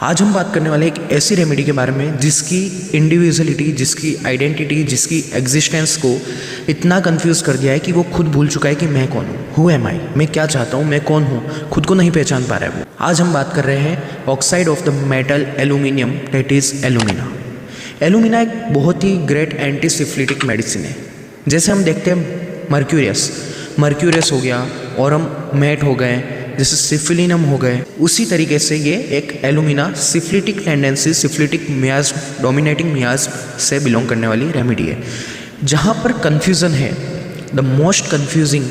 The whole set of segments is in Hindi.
आज हम बात करने वाले एक ऐसी रेमेडी के बारे में जिसकी इंडिविजुअलिटी, जिसकी आइडेंटिटी, जिसकी एग्जिस्टेंस को इतना कंफ्यूज कर दिया है कि वो खुद भूल चुका है कि मैं कौन हूँ, हु एम आई, मैं क्या चाहता हूँ, मैं कौन हूँ, खुद को नहीं पहचान पा रहा है वो। आज हम बात कर रहे हैं oxide of the metal aluminium, that is alumina. Alumina एक बहुत ही ग्रेट एंटी सिफिलिटिक मेडिसिन है। जैसे हम देखते हैं मर्क्यूरियस हो गया, ऑरम मेट हो गए, जैसे सिफिलिनम हो गए, उसी तरीके से ये एक alumina syphilitic tendency, syphilitic मियाज्म, dominating मियाज्म से बिलोंग करने वाली रेमेडी है। जहाँ पर कन्फ्यूज़न है, the most confusing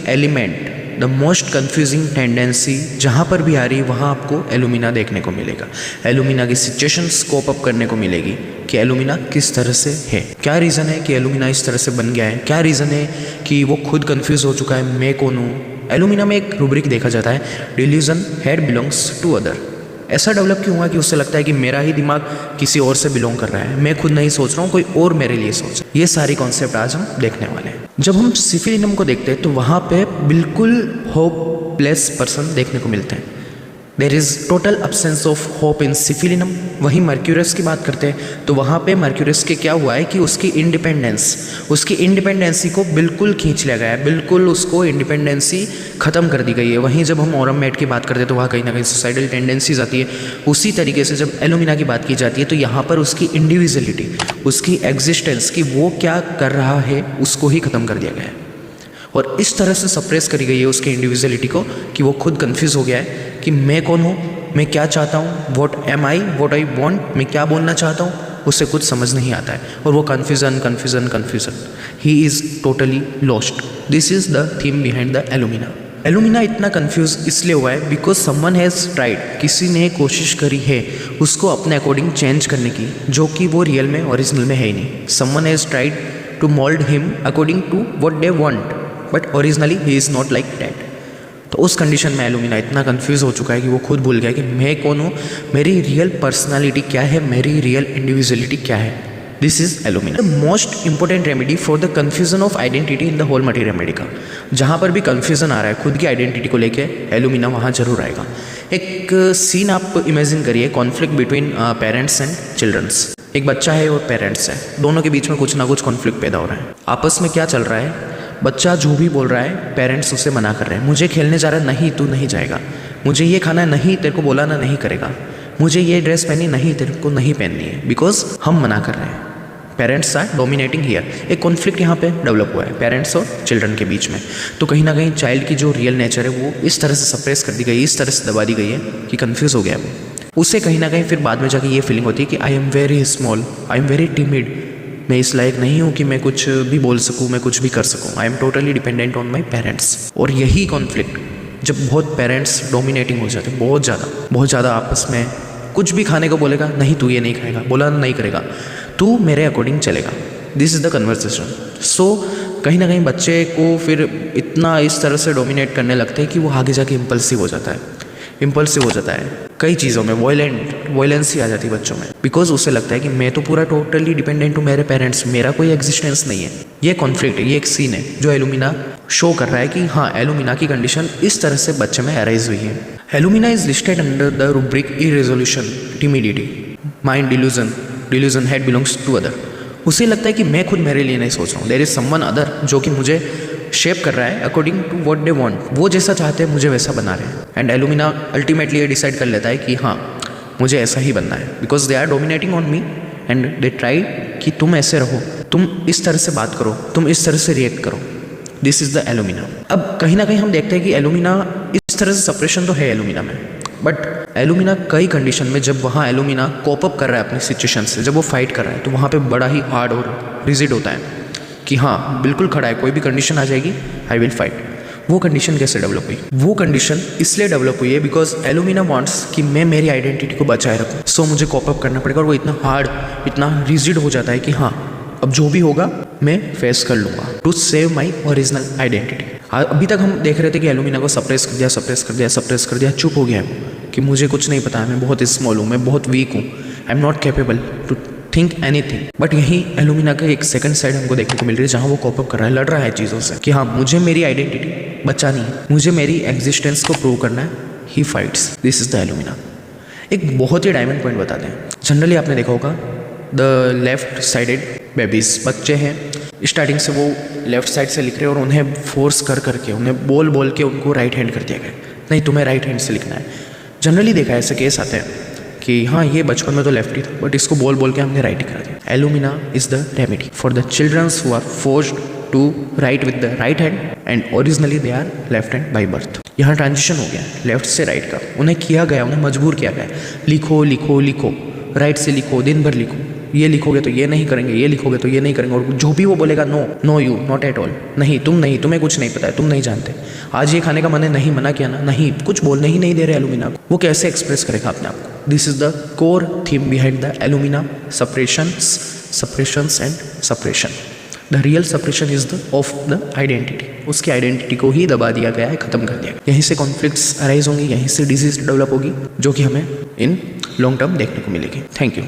element, the most confusing tendency जहाँ पर भी आ रही है वहाँ आपको एल्यूमिना देखने को मिलेगा। एल्यूमिना की सिचुएशन स्कोप अप करने को मिलेगी कि एल्यूमिना किस तरह से है, क्या रीज़न है कि एल्यूमिना इस तरह से बन गया है, क्या रीज़न है कि वो खुद कन्फ्यूज़ हो चुका है, मैं कौन हूँ। एल्यूमिना में एक रूब्रिक देखा जाता है, delusion head belongs to other. ऐसा डेवलप क्यों हुआ कि उससे लगता है कि मेरा ही दिमाग किसी और से बिलोंग कर रहा है, मैं खुद नहीं सोच रहा हूँ, कोई और मेरे लिए सोच रहा है। ये सारी कॉन्सेप्ट आज हम देखने वाले हैं। जब हम सिफिलिनम को देखते हैं तो वहाँ पे बिल्कुल होपलेस पर्सन देखने को मिलते हैं। There is total absence of hope in syphilinum. वहीं मर्क्यूरियस की बात करते हैं तो वहाँ पे मर्क्यूरियस के क्या हुआ है कि उसकी इंडिपेंडेंसी को बिल्कुल खींच लिया गया है, बिल्कुल उसको इंडिपेंडेंसी ख़त्म कर दी गई है। वहीं जब हम ऑरम मेट की बात करते हैं तो वहाँ कहीं ना कहीं सुसाइडल टेंडेंसीज आती है। उसी तरीके से जब एल्यूमिना की बात की जाती है तो यहाँ पर उसकी इंडिविजुअलिटी, उसकी एग्जिस्टेंस कि वो क्या कर रहा है, उसको ही ख़त्म कर दिया गया है। और इस तरह से सप्रेस करी गई है उसकी इंडिविजुअलिटी को कि वो खुद कंफ्यूज हो गया है कि मैं कौन हूँ, मैं क्या चाहता हूँ, what am I, what I want, मैं क्या बोलना चाहता हूँ, उससे कुछ समझ नहीं आता है। और वो confusion, he is totally lost. This is the theme behind the alumina. Alumina इतना कंफ्यूज इसलिए हुआ है बिकॉज समवन हैज़ ट्राइड, किसी ने कोशिश करी है उसको अपने अकॉर्डिंग चेंज करने की, जो कि वो रियल में, ओरिजिनल में है ही नहीं। Someone has tried to mould him according to what they want, but originally he is not like that. तो उस कंडीशन में एल्यूमिना इतना कंफ्यूज हो चुका है कि वो खुद भूल गया कि मैं कौन हूँ, मेरी रियल पर्सनालिटी क्या है, मेरी रियल इंडिविजुअलिटी क्या है। This is alumina. The most important remedy for the confusion of identity in the whole material remedy का। जहाँ पर भी कन्फ्यूजन आ रहा है खुद की आइडेंटिटी को लेके, एल्यूमिना वहाँ जरूर आएगा। एक सीन आप इमेजिन करिए, conflict between parents and childrens. एक बच्चा है और पेरेंट्स है, दोनों के बीच में कुछ ना कुछ कॉन्फ्लिक्ट पैदा हो रहा है। आपस में क्या चल रहा है, बच्चा जो भी बोल रहा है पेरेंट्स उसे मना कर रहे हैं। मुझे खेलने जा रहा है, नहीं तू नहीं जाएगा। मुझे ये खाना है, नहीं तेरे को बोला ना नहीं करेगा। मुझे ये ड्रेस पहनी, नहीं तेरे को नहीं पहननी है, बिकॉज हम मना कर रहे हैं। Parents are dominating here. एक कॉन्फ्लिक्ट यहाँ पे डेवलप हुआ है पेरेंट्स और चिल्ड्रन के बीच में। तो कहीं ना कहीं चाइल्ड की जो रियल नेचर है वो इस तरह से सप्रेस कर दी गई, इस तरह से दबा दी गई है कि कन्फ्यूज़ हो गया वो। उसे कहीं ना कहीं फिर बाद में जाके ये फीलिंग होती है कि I am very small, I am very timid, मैं इस लायक नहीं हूँ कि मैं कुछ भी बोल सकूँ, मैं कुछ भी कर सकूँ। I am totally dependent on my parents. और यही कॉन्फ्लिक्ट जब बहुत पेरेंट्स डोमिनेटिंग हो जाते हैं, बहुत ज़्यादा आपस में, कुछ भी खाने को बोलेगा, नहीं तू ये नहीं खाएगा, बोला नहीं करेगा, तू मेरे अकॉर्डिंग चलेगा। This is the conversation. So कहीं ना कहीं बच्चे को फिर इतना इस तरह से डोमिनेट करने लगते हैं कि वो आगे जाके इम्पल्सिव हो जाता है कई चीज़ों में, वॉयलेंस ही आ जाती है बच्चों में, बिकॉज उसे लगता है कि मैं तो पूरा टोटली डिपेंडेंट हूँ मेरे पेरेंट्स, मेरा कोई एग्जिस्टेंस नहीं है। ये कॉन्फ्लिक्ट है, ये एक सीन है जो एल्यूमिना शो कर रहा है कि हाँ, एल्यूमिना की कंडीशन इस तरह से बच्चे में अराइज हुई है। Alumina is listed under the rubric irresolution, timidity, mind delusion head belongs to other. उसे लगता है कि मैं खुद मेरे लिए नहीं सोच रहा हूँ, देयर इज समवन अदर जो कि मुझे शेप कर रहा है according to what they want. वो जैसा चाहते हैं मुझे वैसा बना रहे हैं। एंड एल्यूमिना अल्टीमेटली ये डिसाइड कर लेता है कि हाँ, मुझे ऐसा ही बनना है, because they are dominating on me and they try कि तुम ऐसे रहो, तुम इस तरह से बात करो, तुम इस तरह से रिएक्ट करो। This is the alumina. अब कहीं ना कहीं हम देखते हैं कि एल्यूमिना इस तरह से सप्रेशन तो है एल्यूमिना में, बट एल्यूमिना कई कंडीशन में जब वहाँ एल्यूमिना कोप अप कर रहा है अपनी सिचुएशन से, जब वो फाइट कर रहा है तो वहाँ पे बड़ा ही हार्ड और रिजिड होता है कि हाँ, बिल्कुल खड़ा है, कोई भी कंडीशन आ जाएगी, आई विल फाइट। वो कंडीशन कैसे डेवलप हुई? वो कंडीशन इसलिए डेवलप हुई है बिकॉज एल्यूमिना वांट्स कि मैं मेरी आइडेंटिटी को बचाए रखूँ, सो मुझे कॉप अप करना पड़ेगा। और वो इतना हार्ड, इतना रिजिड हो जाता है कि हाँ, अब जो भी होगा मैं फेस कर लूँगा to save my original identity. अभी तक हम देख रहे थे कि एल्यूमिना को सप्रेस कर दिया, चुप हो गया कि मुझे कुछ नहीं पता है, मैं बहुत स्मॉल हूँ, मैं बहुत वीक हूँ, I am not capable to think anything. But यही एल्यूमिना का एक सेकंड साइड हमको देखने को मिल रही है जहाँ वो कॉप अप कर रहा है, लड़ रहा है चीज़ों से कि हाँ, मुझे मेरी आइडेंटिटी बचानी है, मुझे मेरी एग्जिस्टेंस को प्रूव करना है। ही fights. This is the alumina. एक बहुत ही डायमंड पॉइंट बताते हैं। जनरली आपने देखा होगा द लेफ्ट साइडेड बेबीज़, बच्चे हैं, स्टार्टिंग से वो लेफ्ट साइड से लिख रहे हैं और उन्हें फोर्स कर करके, उन्हें बोल के उनको राइट हैंड कर दिया गया, नहीं तुम्हें राइट हैंड से लिखना है। जनरली देखा ऐसे केस आते हैं कि हाँ ये बचपन में तो लेफ्ट ही था बट इसको बोल के हमने राइट करा दिया। Alumina is the remedy for the childrens who are forced to write with the right hand and originally they are left hand by birth. यहाँ ट्रांजिशन हो गया लेफ्ट से राइट का, उन्हें किया गया, उन्हें मजबूर किया गया, लिखो लिखो लिखो, राइट से लिखो, दिन भर लिखो, ये लिखोगे तो ये नहीं करेंगे, ये लिखोगे तो ये नहीं करेंगे, और जो भी वो बोलेगा no no you not at all, नहीं तुम नहीं, तुम्हें कुछ नहीं पता है, तुम नहीं जानते, आज ये खाने का मन है, नहीं मना किया ना, नहीं, कुछ बोलने ही नहीं दे रहे एलुमिना को, वो कैसे एक्सप्रेस करेगा अपने आप को। This is the core theme behind the alumina suppressions and suppression. The real suppression is the of the identity, उसकी आइडेंटिटी को ही दबा दिया गया है, खत्म कर दिया गया। यहीं से कॉन्फ्लिक्ट्स अराइज होंगी, यहीं से डिजीज डेवलप होगी, जो कि हमें इन लॉन्ग टर्म देखने को मिलेगी। Thank you.